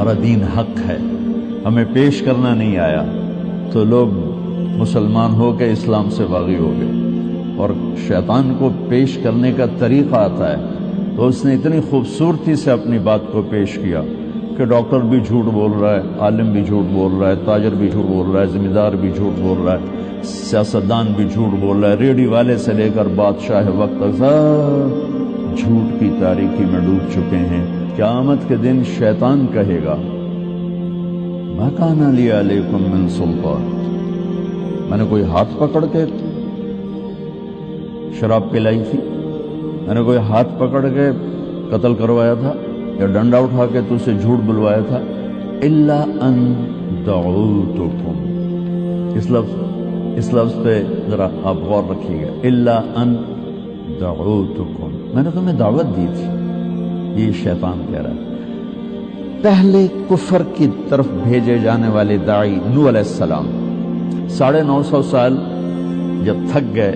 ہمارا دین حق ہے، ہمیں پیش کرنا نہیں آیا، تو لوگ مسلمان ہو کے اسلام سے باغی ہو گئے، اور شیطان کو پیش کرنے کا طریقہ آتا ہے، تو اس نے اتنی خوبصورتی سے اپنی بات کو پیش کیا کہ ڈاکٹر بھی جھوٹ بول رہا ہے، عالم بھی جھوٹ بول رہا ہے، تاجر بھی جھوٹ بول رہا ہے، ذمہ دار بھی جھوٹ بول رہا ہے، سیاستدان بھی جھوٹ بول رہا ہے، ریڈیو والے سے لے کر بادشاہ وقت تک سب جھوٹ کی تاریکی میں ڈوب چکے ہیں۔ قیامت کے دن شیطان کہے گا ما کان لی علیکم من سلطان، میں نے کوئی ہاتھ پکڑ کے شراب پلائی تھی، میں نے کوئی ہاتھ پکڑ کے قتل کروایا تھا، یا ڈنڈا اٹھا کے تو سے جھوٹ بلوایا تھا؟ الا ان دعوتکم، اس لفظ پہ ذرا آپ غور رکھیے گا، الا ان دعوتکم، میں نے تمہیں دعوت دی تھی، یہ شیطان کہہ رہا ہے۔ پہلے کفر کی طرف بھیجے جانے والے داعی نوح علیہ السلام 950 سال جب تھک گئے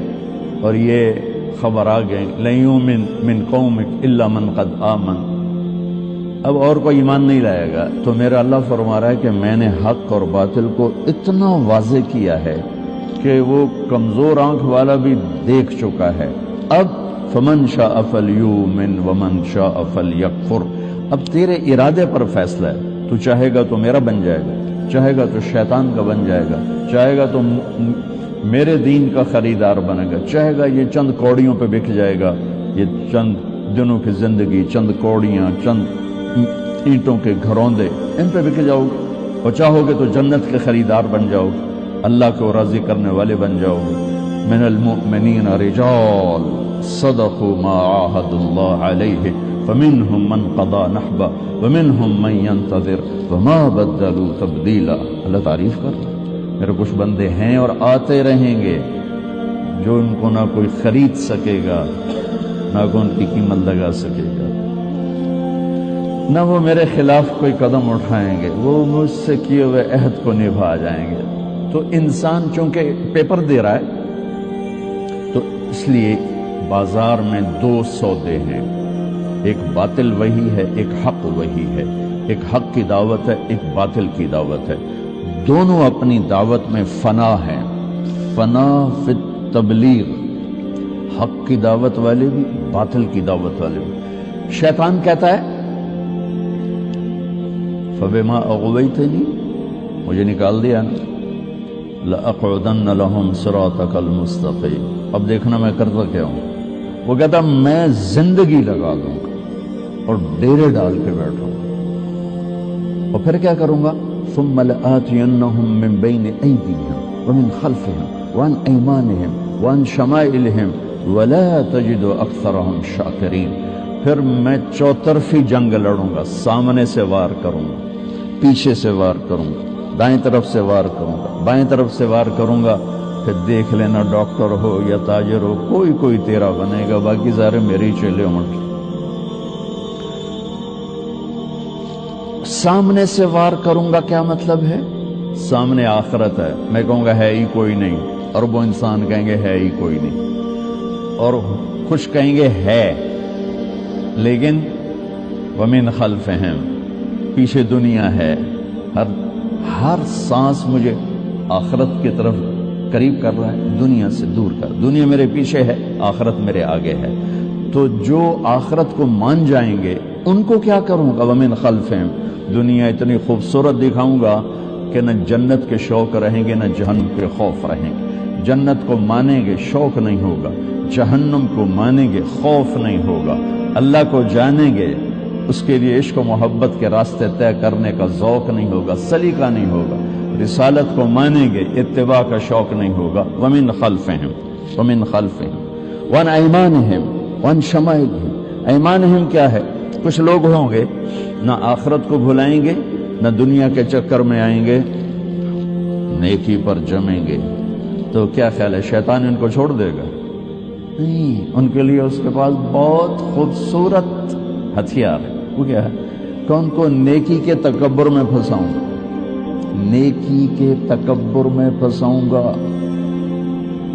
اور یہ خبر آ گئی لن یؤمن من قومک الا من قد آمن، اب اور کوئی ایمان نہیں لائے گا، تو میرا اللہ فرما رہا ہے کہ میں نے حق اور باطل کو اتنا واضح کیا ہے کہ وہ کمزور آنکھ والا بھی دیکھ چکا ہے۔ اب فمن شاء فلیؤمن ومن شاء فلیکفر، اب تیرے ارادے پر فیصلہ ہے، تو چاہے گا تو میرا بن جائے گا، چاہے گا تو شیطان کا بن جائے گا، چاہے گا تو میرے دین کا خریدار بنے گا، چاہے گا یہ چند کوڑیوں پہ بک جائے گا، یہ چند دنوں کی زندگی، چند کوڑیاں، چند اینٹوں کے گھروندے، ان پہ بک جاؤ گے، اور چاہو گے تو جنت کے خریدار بن جاؤ گے، اللہ کو راضی کرنے والے بن جاؤ گے۔ من المؤمنین رجال صدقوا ما عاهدوا الله علیہ فمنهم من قضى نحبه ومنهم من ينتظر وما بدلوا تبدیلا۔ اللہ تعریف کر رہا ہے، میرے کچھ بندے ہیں اور آتے رہیں گے جو ان کو نہ کوئی خرید سکے گا، نہ کوئی ان کی قیمت لگا سکے گا، نہ وہ میرے خلاف کوئی قدم اٹھائیں گے، وہ مجھ سے کیے ہوئے عہد کو نبھا جائیں گے۔ تو انسان چونکہ پیپر دے رہا ہے، تو اس لیے بازار میں دو سودے ہیں، ایک باطل وہی ہے، ایک حق وہی ہے، ایک حق کی دعوت ہے، ایک باطل کی دعوت ہے، دونوں اپنی دعوت میں فنا ہیں، فنا فی التبلیغ، حق کی دعوت والے بھی، باطل کی دعوت والے بھی۔ شیطان کہتا ہے فبما اغویتنی، مجھے نکال دیا نا، لأقعدن لهم صراطک المستقیم، اب دیکھنا میں کرتا کیا ہوں۔ وہ کہتا میں زندگی لگا دوں گا اور ڈیرے ڈال کے بیٹھوں گا، اور پھر کیا کروں گا؟ ثم لآتینہم من بین ایدیہم ومن خلفہم وعن ایمانہم وعن شمائلہم ولا تجد اکثرہم شاکرین، پھر میں چوطرفی جنگ لڑوں گا، سامنے سے وار کروں گا، پیچھے سے وار کروں گا، دائیں طرف سے وار کروں گا، بائیں طرف سے وار کروں گا، پھر دیکھ لینا ڈاکٹر ہو یا تاجر ہو، کوئی تیرا بنے گا، باقی سارے میری چیلے ہوں۔ سامنے سے وار کروں گا کیا مطلب ہے؟ سامنے آخرت ہے، میں کہوں گا ہے ہی کوئی نہیں، اور وہ انسان کہیں گے ہے ہی کوئی نہیں، اور کچھ کہیں گے ہے، لیکن ومن خلفہم، پیچھے دنیا ہے، ہر سانس مجھے آخرت کی طرف قریب کر رہا ہے، دنیا سے دور کر، دنیا میرے پیچھے ہے، آخرت میرے آگے ہے۔ تو جو آخرت کو مان جائیں گے ان کو کیا کروں گا؟ ومن خلفہم، دنیا اتنی خوبصورت دکھاؤں گا کہ نہ جنت کے شوق رہیں گے نہ جہنم کے خوف رہیں گے۔ جنت کو مانیں گے شوق نہیں ہوگا، جہنم کو مانیں گے خوف نہیں ہوگا، اللہ کو جانیں گے اس کے لیے عشق و محبت کے راستے طے کرنے کا ذوق نہیں ہوگا، سلیقہ نہیں ہوگا، رسالت کو مانیں گے اتباع کا شوق نہیں ہوگا۔ ومن خلفہم وعن ایمانہم وعن شمائلہم، ایمانہم کیا ہے؟ کچھ لوگ ہوں گے نہ آخرت کو بھلائیں گے نہ دنیا کے چکر میں آئیں گے، نیکی پر جمیں گے، تو کیا خیال ہے شیطان ان کو چھوڑ دے گا؟ نہیں، ان کے لیے اس کے پاس بہت خوبصورت ہتھیار ہے۔ وہ کیا ہے کہ ان کو نیکی کے تکبر میں پھنساؤں گا، نیکی کے تکبر میں پھنساؤں گا۔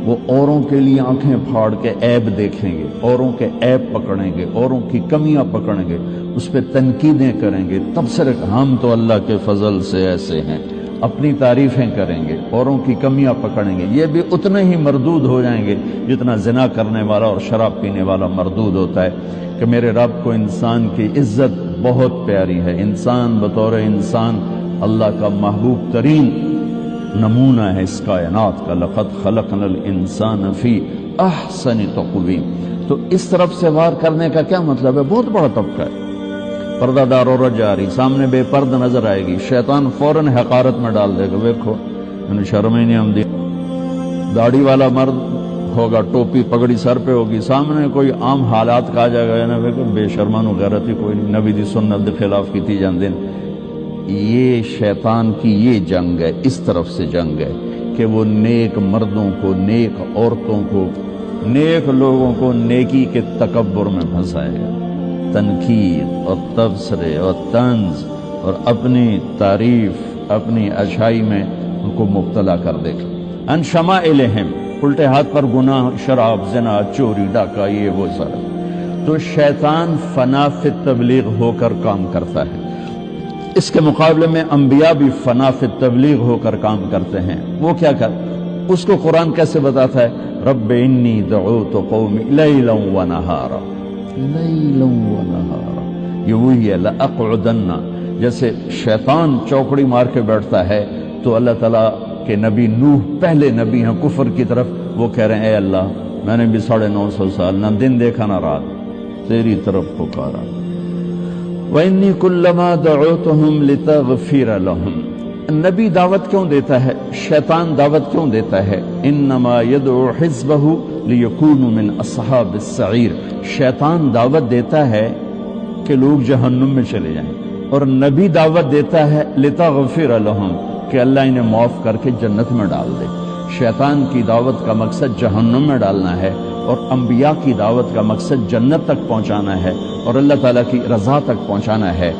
وہ اوروں کے لیے آنکھیں پھاڑ کے عیب دیکھیں گے، اوروں کے عیب پکڑیں گے، اوروں کی کمیاں پکڑیں گے، اس پہ تنقیدیں کریں گے، تبصرے ہم تو اللہ کے فضل سے ایسے ہیں، اپنی تعریفیں کریں گے، اوروں کی کمیاں پکڑیں گے، یہ بھی اتنے ہی مردود ہو جائیں گے جتنا زنا کرنے والا اور شراب پینے والا مردود ہوتا ہے کہ میرے رب کو انسان کی عزت بہت پیاری ہے، انسان بطور انسان اللہ کا محبوب ترین نمونہ ہے اس کائنات کا، لقد خلقنا الانسان فی احسن تقویم۔ تو اس طرف سے وار کرنے کا کیا مطلب ہے؟ بہت بڑا طبقہ ہے، پردہ دار عورت جا رہی، سامنے بے پرد نظر آئے گی، شیطان فوراً حقارت میں ڈال دے گا، دیکھو انہیں شرم ہی نہیں آمدی۔ داڑھی والا مرد ہوگا، ٹوپی پگڑی سر پہ ہوگی، سامنے کوئی عام حالات کا آ جائے گا نا، دیکھو بے شرمانو غیرت ہی کوئی نہیں، نبی دی سنت دے خلاف کیتی جاندے۔ یہ شیطان کی یہ جنگ ہے، اس طرف سے جنگ ہے کہ وہ نیک مردوں کو، نیک عورتوں کو، نیک لوگوں کو نیکی کے تکبر میں پھنسائے گا، تنقید اور تبصرے اور طنز اور اپنی تعریف، اپنی اچھائی میں ان کو مبتلا کر دے گا۔ ان شمائلہم، الٹے ہاتھ پر گناہ، شراب، زنا، چوری، ڈاکہ، یہ وہ سارا۔ تو شیطان فنا فی تبلیغ ہو کر کام کرتا ہے، اس کے مقابلے میں انبیاء بھی فنا فی تبلیغ ہو کر کام کرتے ہیں۔ وہ کیا کر، اس کو قرآن کیسے بتاتا ہے؟ رب انی دعوت قومی لیلا ونہارا، لیلا ونہارا، یہ وہی ہے لأقعدن، جیسے شیطان چوکڑی مار کے بیٹھتا ہے تو اللہ تعالیٰ کہ نبی نوح پہلے نبی ہیں کفر کی طرف، وہ کہہ رہے ہیں اے اللہ میں نے بھی 950 سال نہ دن دیکھا نہ رات، تیری طرف پکارا۔ وَإِنِّي كُلَّمَا دَعُوتُهُمْ لِتَغْفِرَ لَهُمْ، نبی دعوت کیوں دیتا ہے؟ شیطان دعوت کیوں دیتا ہے؟ انما يدعو حزبه ليكونوا من اصحاب السعیر، شیطان دعوت دیتا ہے کہ لوگ جہنم میں چلے جائیں، اور نبی دعوت دیتا ہے لتغفر لهم، کہ اللہ انہیں معاف کر کے جنت میں ڈال دے۔ شیطان کی دعوت کا مقصد جہنم میں ڈالنا ہے، اور انبیاء کی دعوت کا مقصد جنت تک پہنچانا ہے اور اللہ تعالیٰ کی رضا تک پہنچانا ہے۔